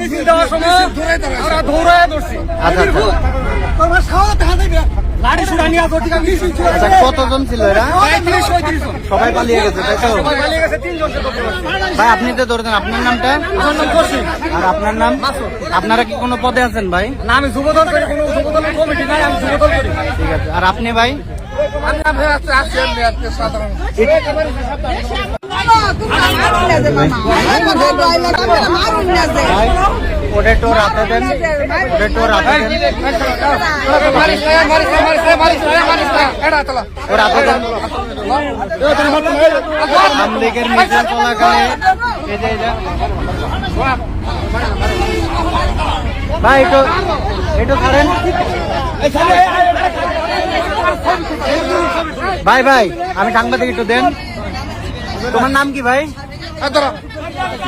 মিছিল দেওয়ার সময় আমরা দৌড়ায় ধরছি। আচ্ছা, কতজন ছিল এরা? সবাই পালিয়ে গেছে, তাই তো? ভাই আপনি তো ধরেছেন, আপনার নামটা? আর আপনার নাম? আপনারা কি কোনো পদে আছেন ভাই? না, আমি যুবদল করি, কোনো যুবদল কমিটি নাই, আমি যুবদল করি। ঠিক আছে। আর আপনি ভাই? ওটা রাতে দেন, ওটা রাতে দেন, আমলিগের মিছিল চলাকালে ভাই একটু ছাড়েন ভাই। ভাই আমি সাংবাদিক, একটু দেন। তোমার নাম কি ভাই?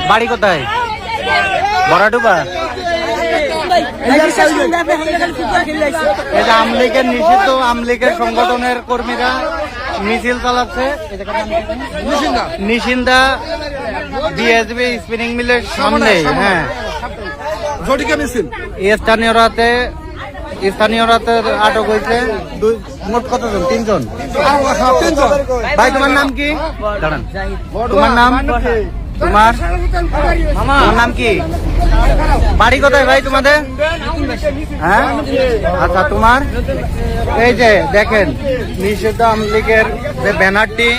বাড়ি কোথায়? বড়াডুবা। এটা আমলিগের নিষিদ্ধ, আমলিগের সংগঠনের কর্মীরা মিছিল চালাচ্ছে নিশিন্দা বিএসবি স্পিনিং মিলের সামনে। হ্যাঁ, স্থানীয়রাতে আটক হয়েছে। মোট কতজন? 3 জন। ভাই তোমার নাম কি? দাঁড়ান, তোমার নাম? তোমার নাম কি? বাড়ি কোথায় ভাই তোমাদের? হ্যাঁ, আচ্ছা তোমার? এই যে দেখেন নিষিদ্ধ আমলিগের যে ব্যানারটি